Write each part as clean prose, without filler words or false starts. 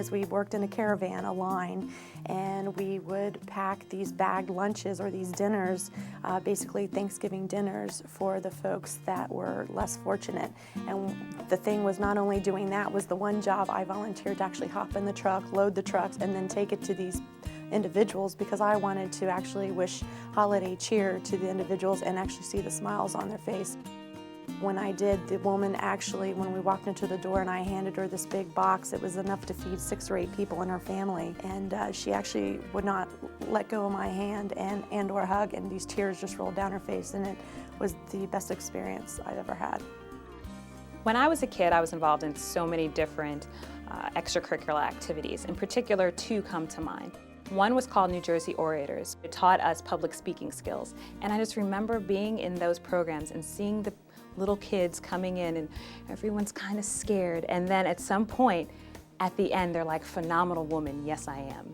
is we worked in a caravan, a line, and we would pack these bagged lunches or these dinners, basically Thanksgiving dinners for the folks that were less fortunate. And the thing was not only doing that was the one job I volunteered to actually hop in the truck, load the trucks, and then take it to these individuals because I wanted to actually wish holiday cheer to the individuals and actually see the smiles on their face. When I did, the woman actually, when we walked into the door and I handed her this big box, it was enough to feed 6 or 8 people in her family. And she actually would not let go of my hand and or hug, and these tears just rolled down her face, and it was the best experience I've ever had. When I was a kid, I was involved in so many different extracurricular activities. In particular, 2 come to mind. One was called New Jersey Orators. It taught us public speaking skills. And I just remember being in those programs and seeing the little kids coming in and everyone's kind of scared. And then at some point, at the end, they're like, "Phenomenal woman, yes I am."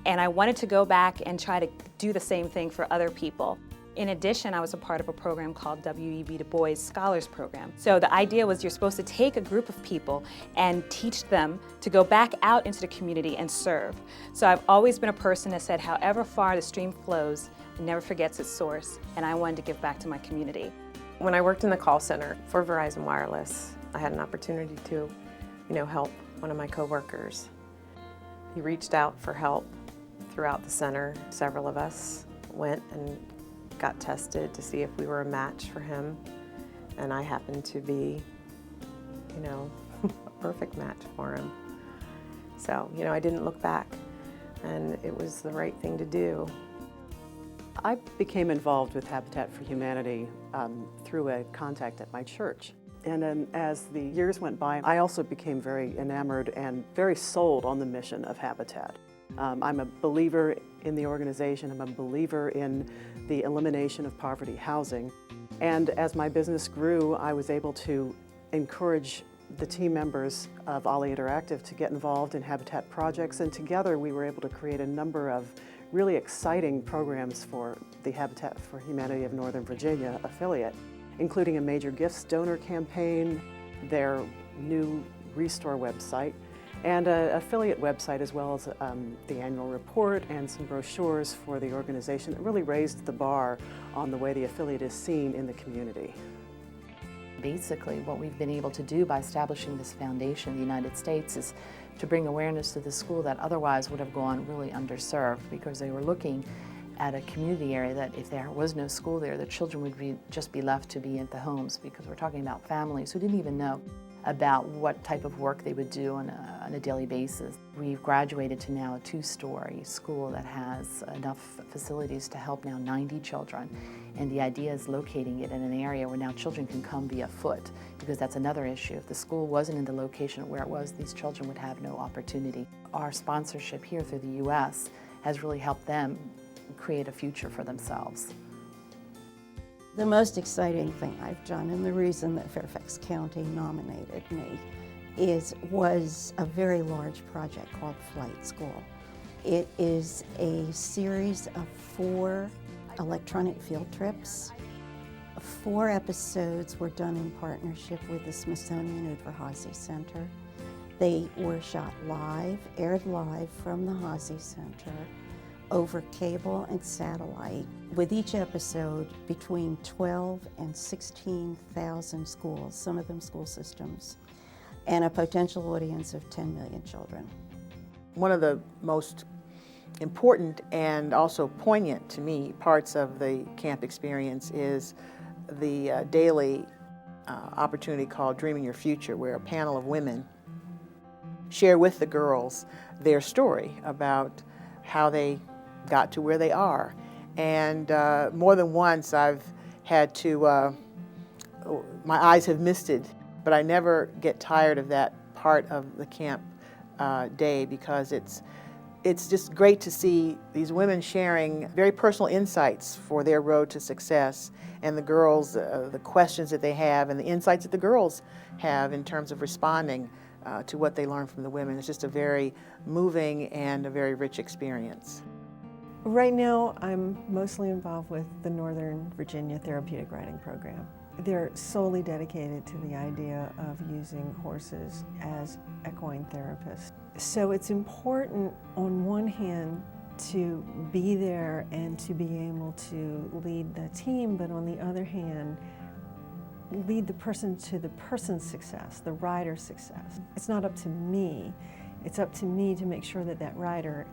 And I wanted to go back and try to do the same thing for other people. In addition, I was a part of a program called W.E.B. Du Bois Scholars Program. So the idea was you're supposed to take a group of people and teach them to go back out into the community and serve. So I've always been a person that said, however far the stream flows, it never forgets its source, and I wanted to give back to my community. When I worked in the call center for Verizon Wireless, I had an opportunity to, help one of my coworkers. He reached out for help throughout the center. Several of us went and got tested to see if we were a match for him, and I happened to be, a perfect match for him. So, I didn't look back, and it was the right thing to do. I became involved with Habitat for Humanity through a contact at my church. And then as the years went by, I also became very enamored and very sold on the mission of Habitat. I'm a believer in the organization. I'm a believer in the elimination of poverty housing. And as my business grew, I was able to encourage the team members of Ollie Interactive to get involved in Habitat projects, and together we were able to create a number of really exciting programs for the Habitat for Humanity of Northern Virginia affiliate, including a major gifts donor campaign, their new Restore website, and an affiliate website, as well as the annual report and some brochures for the organization that really raised the bar on the way the affiliate is seen in the community. Basically, what we've been able to do by establishing this foundation in the United States is to bring awareness to the school that otherwise would have gone really underserved, because they were looking at a community area that if there was no school there, the children would just be left to be at the homes, because we're talking about families who didn't even know about what type of work they would do on a daily basis. We've graduated to now a 2-story school that has enough facilities to help now 90 children. And the idea is locating it in an area where now children can come via foot, because that's another issue. If the school wasn't in the location where it was, these children would have no opportunity. Our sponsorship here through the U.S. has really helped them create a future for themselves. The most exciting thing I've done, and the reason that Fairfax County nominated me, was a very large project called Flight School. It is a series of 4 electronic field trips. 4 episodes were done in partnership with the Smithsonian Udvar-Hazy Center. They were shot live, aired live from the Hazy Center, over cable and satellite, with each episode between 12 and 16,000 schools, some of them school systems, and a potential audience of 10 million children. One of the most important and also poignant to me parts of the camp experience is the daily opportunity called Dreaming Your Future, where a panel of women share with the girls their story about how they got to where they are. And more than once I've had to, my eyes have misted, but I never get tired of that part of the camp day, because it's just great to see these women sharing very personal insights for their road to success, and the girls, the questions that they have and the insights that the girls have in terms of responding to what they learn from the women. It's just a very moving and a very rich experience. Right now, I'm mostly involved with the Northern Virginia Therapeutic Writing Program. they're solely dedicated to the idea of using horses as equine therapists. So it's important on one hand to be there and to be able to lead the team, but on the other hand, lead the person to the person's success, the rider's success. It's not up to me. It's up to me to make sure that that rider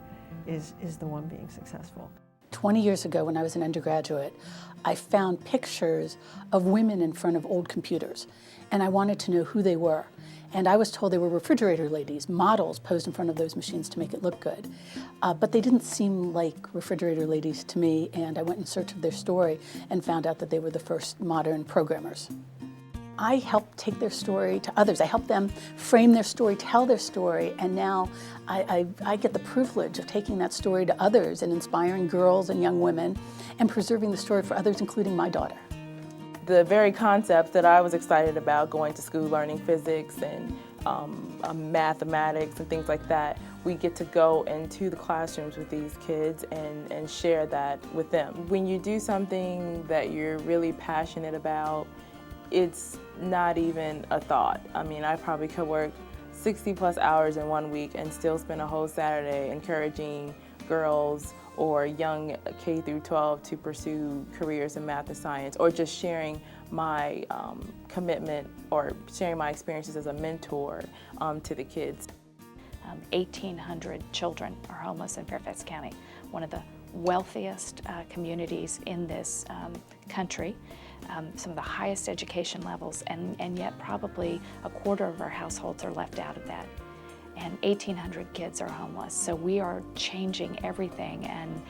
is the one being successful. 20 years ago when I was an undergraduate, I found pictures of women in front of old computers, and I wanted to know who they were. And I was told they were refrigerator ladies, models posed in front of those machines to make it look good. But they didn't seem like refrigerator ladies to me, and I went in search of their story and found out that they were the first modern programmers. I helped take their story to others. I helped them frame their story, tell their story, and now I get the privilege of taking that story to others and inspiring girls and young women and preserving the story for others, including my daughter. The very concept that I was excited about, going to school learning physics and mathematics and things like that, we get to go into the classrooms with these kids and share that with them. When you do something that you're really passionate about, it's not even a thought. I mean, I probably could work 60 plus hours in 1 week and still spend a whole Saturday encouraging girls or young K through 12 to pursue careers in math and science, or just sharing my commitment or sharing my experiences as a mentor to the kids. 1,800 children are homeless in Fairfax County, one of the wealthiest communities in this country. Some of the highest education levels, and yet probably a quarter of our households are left out of that. And 1,800 kids are homeless. So we are changing everything and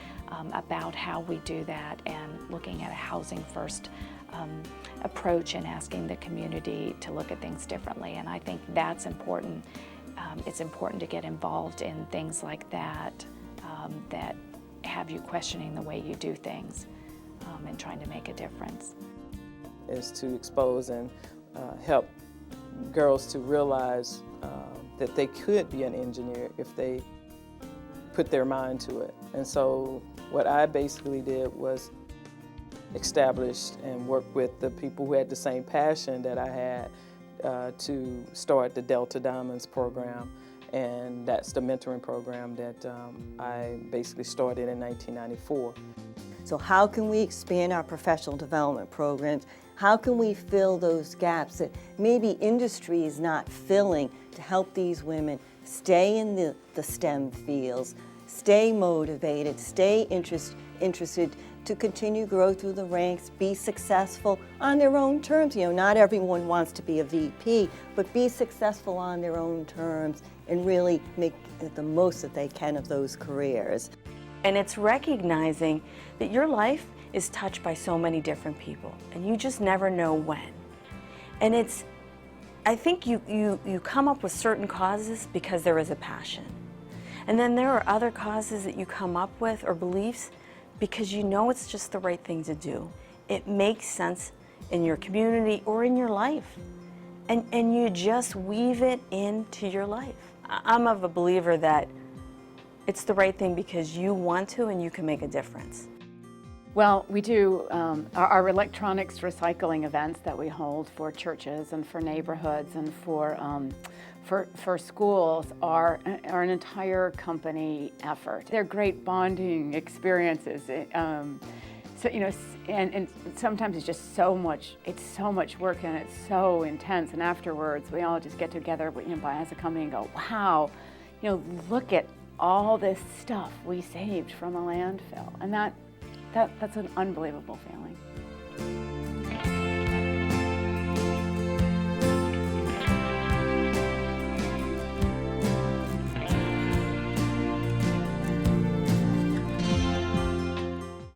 about how we do that, and looking at a housing first approach and asking the community to look at things differently. And I think that's important. It's important to get involved in things like that that have you questioning the way you do things and trying to make a difference. Is to expose and help girls to realize that they could be an engineer if they put their mind to it. And so what I basically did was establish and work with the people who had the same passion that I had to start the Delta Diamonds program. And that's the mentoring program that I basically started in 1994. So how can we expand our professional development programs? How can we fill those gaps that maybe industry is not filling to help these women stay in the STEM fields, stay motivated, stay interested to continue grow through the ranks, be successful on their own terms. You know, not everyone wants to be a VP, but be successful on their own terms and really make the most that they can of those careers. And it's recognizing that your life is touched by so many different people, and you just never know when. And I think you come up with certain causes because there is a passion. And then there are other causes that you come up with, or beliefs, because you know it's just the right thing to do. It makes sense in your community or in your life. And you just weave it into your life. I'm of a believer that it's the right thing because you want to and you can make a difference. Well, we do our electronics recycling events that we hold for churches and for neighborhoods and for schools are an entire company effort. They're great bonding experiences. So you know, and sometimes it's just so much. It's so much work and it's so intense. And afterwards, we all just get together, you know, as a company and go, "Wow, you know, look at all this stuff we saved from a landfill," and that's an unbelievable feeling.